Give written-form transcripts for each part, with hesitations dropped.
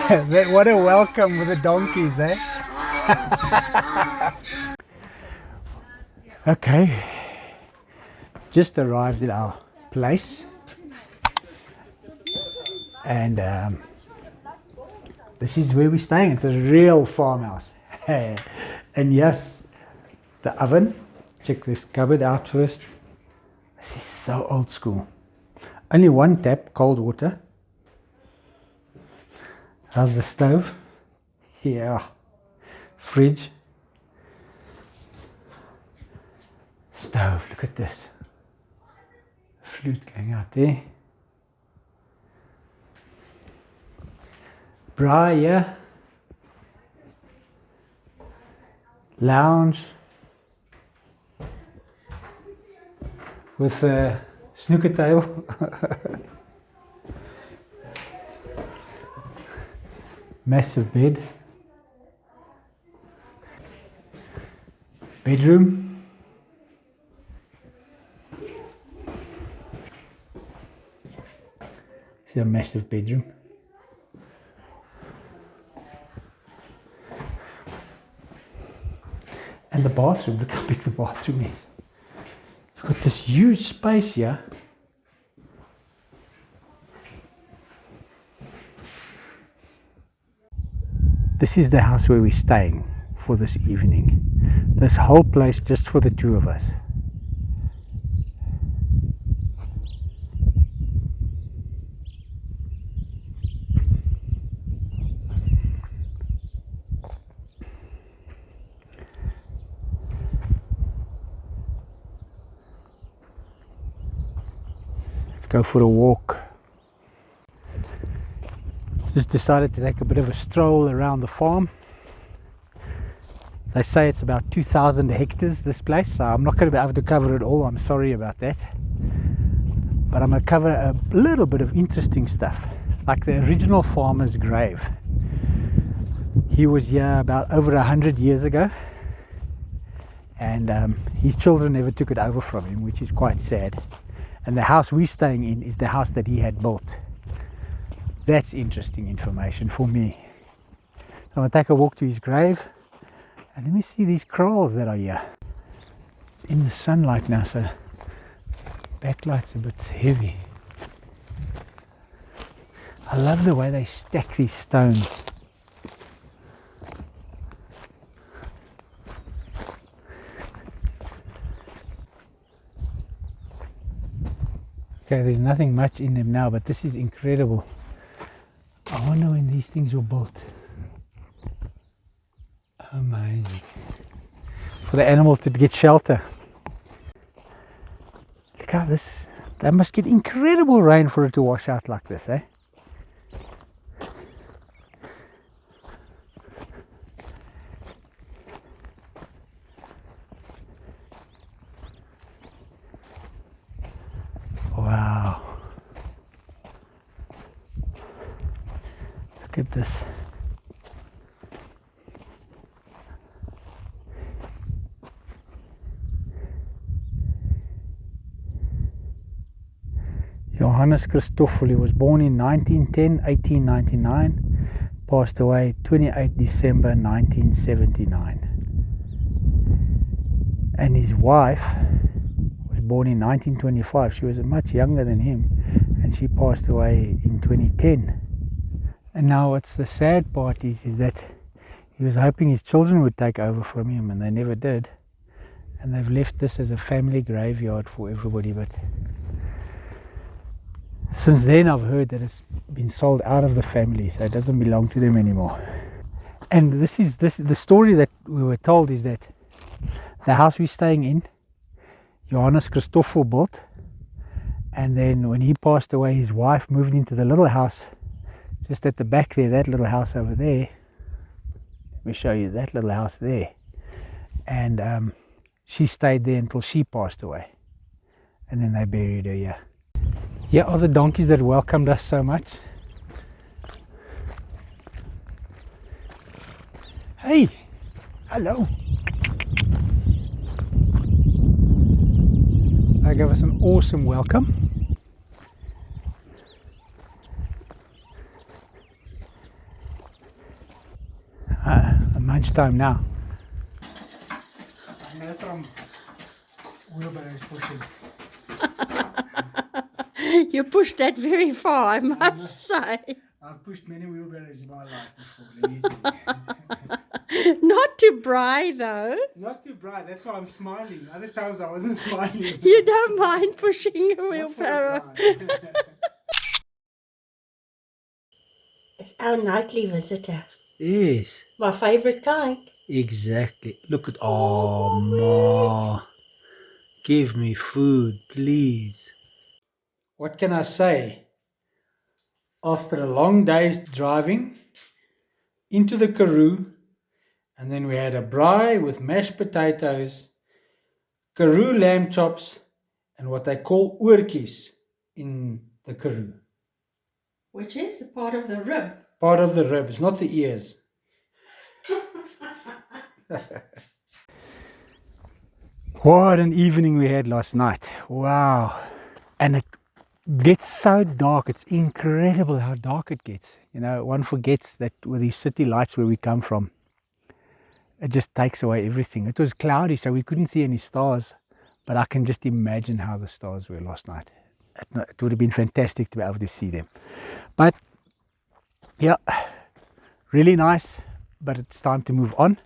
What a welcome with the donkeys, eh? Okay, just arrived at our place, and this is where we're staying. It's a real farmhouse. And yes, the oven. Check this cupboard out first. This is so old school. Only one tap, cold water. How's the stove? Yeah. Fridge. Stove, look at this. Flute going out there. Braai, yeah. Lounge. With a snooker table. Massive bed. Bedroom. It's a massive bedroom. And the bathroom, look how big the bathroom is. You've got this huge space here. This is the house where we're staying for this evening. This whole place just for the two of us. Let's go for a walk. Just decided to take a bit of a stroll around the farm. They say it's about 2,000 hectares, this place, so I'm not going to be able to cover it all. I'm sorry about that. But I'm going to cover a little bit of interesting stuff, like the original farmer's grave. He was here about over 100 years ago, and his children never took it over from him, which is quite sad. And the house we're staying in is the house that he had built. That's interesting information for me. So I'm going to take a walk to his grave, and let me see these kraals that are here. It's in the sunlight now, so backlight's a bit heavy. I love the way they stack these stones. Okay, there's nothing much in them now, but this is incredible. I wonder when these things were built. Amazing. For the animals to get shelter. Look at this. They must get incredible rain for it to wash out like this, eh? Wow. Look at this. Johannes Christoffel, he was born in 1910, 1899, passed away 28 December 1979. And his wife was born in 1925. She was much younger than him, and she passed away in 2010. And now what's the sad part is that he was hoping his children would take over from him, and they never did. And they've left this as a family graveyard for everybody, but since then I've heard that it's been sold out of the family, so it doesn't belong to them anymore. And the story that we were told is that the house we're staying in, Johannes Christoffel built, and then when he passed away, his wife moved into the little house just at the back there, that little house over there. Let me show you that little house there. And she stayed there until she passed away, and then they buried her here. Here are the donkeys that welcomed us so much. Hey, hello. They gave us an awesome welcome. Lunchtime now. I know from wheelbarrows pushing. You pushed that very far, I must say. I've pushed many wheelbarrows in my life before, believe me. Not to braai, though. Not too bright, that's why I'm smiling. Other times I wasn't smiling. You don't mind pushing a Not for the wheelbarrow. bride. It's our nightly visitor. Yes, My favourite kind. exactly. Look at, oh, Ma. Give me food, please. What can I say? After a long day's driving into the Karoo, and then we had a braai with mashed potatoes, Karoo lamb chops, and what they call oortjies in the Karoo. Which is a part of the rib. Part of the ribs, not the ears. What an evening we had last night. Wow. And it gets so dark. It's incredible how dark it gets. You know, one forgets that with these city lights where we come from, it just takes away everything. It was cloudy, so we couldn't see any stars. But I can just imagine how the stars were last night. It would have been fantastic to be able to see them. But, yeah, really nice. But it's time to move on.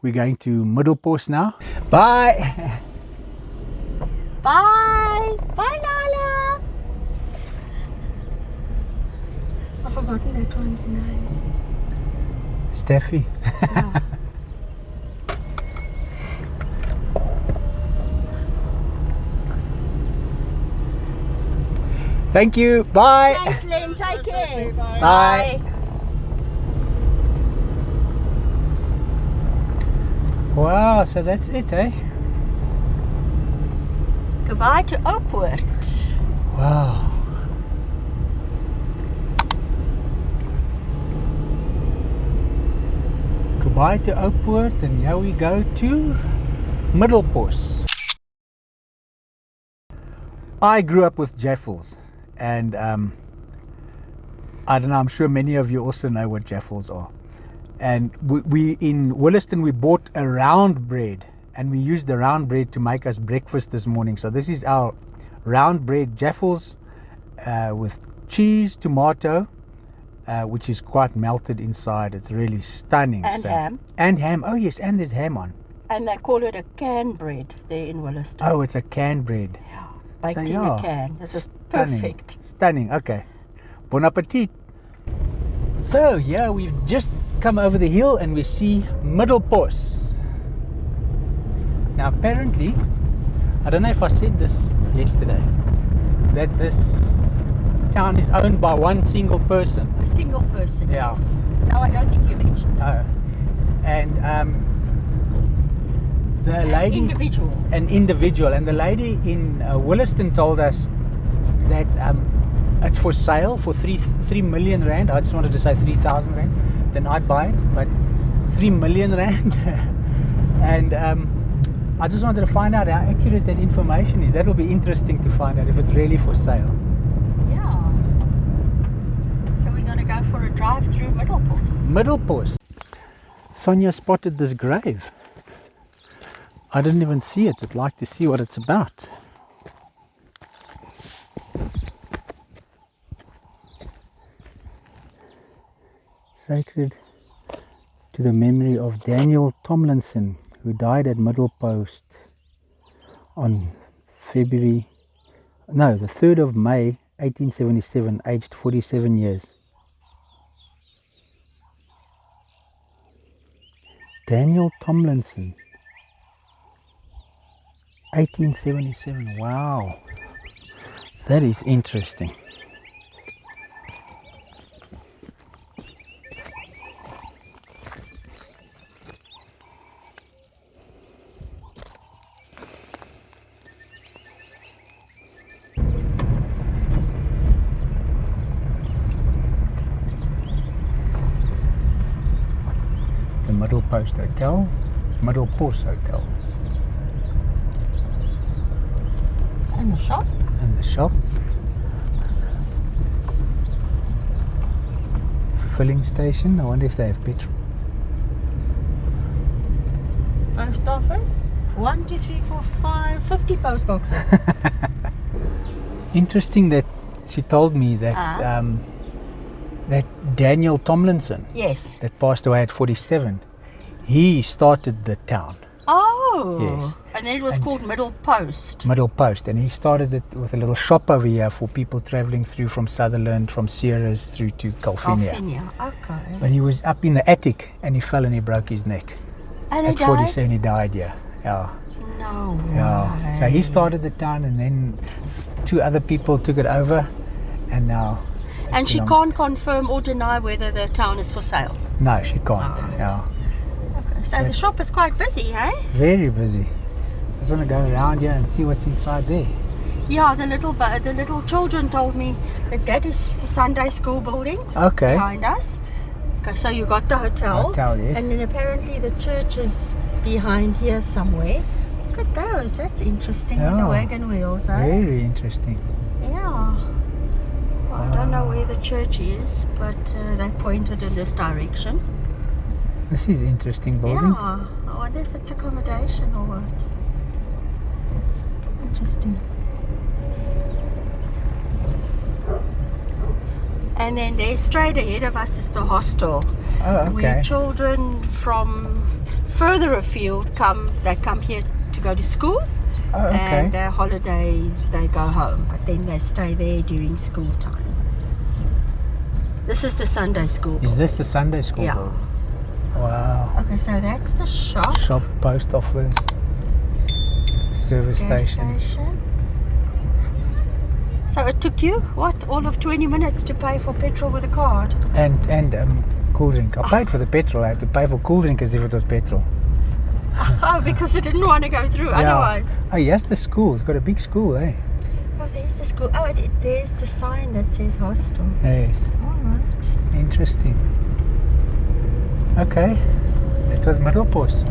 We're going to Middelpos now. Bye! Bye! Bye, Lala! I've forgotten that one's name. Steffi. Yeah. Thank you. Bye. Thanks, Lynn. Take care. Bye. Wow, so that's it, eh? Goodbye to Oupoort. Wow. Goodbye to Oupoort, and here we go to Middelpos. I grew up with jaffels, and I don't know, I'm sure many of you also know what jaffels are. And we in Williston, we bought a round bread, and we used the round bread to make us breakfast this morning. So this is our round bread jaffels with cheese, tomato, which is quite melted inside. It's really stunning. And ham. And ham. Oh yes, and there's ham on. And they call it a can bread there in Williston. Oh, it's a canned bread. Yeah, baked So, in yeah, a can. It is Stunning. perfect. Stunning. Okay. Bon appetit. So yeah, we've just come over the hill and we see Middelpos. Now apparently, I don't know if I said this yesterday, that this town is owned by one single person. A single person, Yeah. yes. No, I don't think you mentioned that. And the lady... An individual. And the lady in Williston told us that it's for sale for 3 million rand. I just wanted to say 3,000 rand. Then I'd buy it, but 3 million rand. And I just wanted to find out how accurate that information is. That'll be interesting to find out if it's really for sale. Yeah. So we're going to go for a drive through Middelpos. Middelpos. Sonia spotted this grave. I didn't even see it. I'd like to see what it's about. Sacred to the memory of Daniel Tomlinson, who died at Middelpos on the 3rd of May 1877, aged 47 years. Daniel Tomlinson, 1877. Wow, that is interesting. The Middelpos Hotel, Middelpos Hotel. And the shop. And the shop. The filling station. I wonder if they have petrol. office? 1, 2, 3, 4, 5, 50 post boxes. Interesting that she told me that that Daniel Tomlinson, Yes. that passed away at 47, he started the town, Oh. Yes. And then it was called Middelpos. Middelpos, and he started it with a little shop over here for people travelling through from Sutherland, from Ceres through to Calvinia. Okay. But he was up in the attic and he fell and he broke his neck. And he At died? 47 he died, yeah. No Yeah. way. So he started the town and then 2 other people took it over and now... it And she belongs- can't confirm or deny whether the town is for sale. No, she can't, Oh. yeah. Okay. So the shop is quite busy, hey? Very busy. I just want to go around here and see what's inside there. Yeah, the little children told me that is the Sunday school building Okay. behind us. Okay, so you got the hotel. Hotel, yes. And then apparently the church is behind here somewhere. Look at those. That's interesting. With the Yeah. wagon wheels, eh? Very interesting. Yeah. Well, I don't know where the church is, but they pointed in this direction. This is interesting building. Yeah. I wonder if it's accommodation or what. Interesting. And then there, straight ahead of us, is the hostel. Oh, okay. Where children from further afield come here to go to school. Oh, okay. And holidays they go home, but then they stay there during school time. This is the Sunday school. Is this the Sunday school Yeah. building? Wow. Okay, so that's the shop. Shop, post office, service Gas station. So it took you, what, all of 20 minutes to pay for petrol with a card? And cool drink. I paid for the petrol. I had to pay for cool drink as if it was petrol. Oh, because it didn't want to go through otherwise. Oh, yes, the school. It's got a big school, eh? Oh, there's the school. Oh, there's the sign that says hostel. Yes. Alright. Interesting. Okay. It was Middelpos.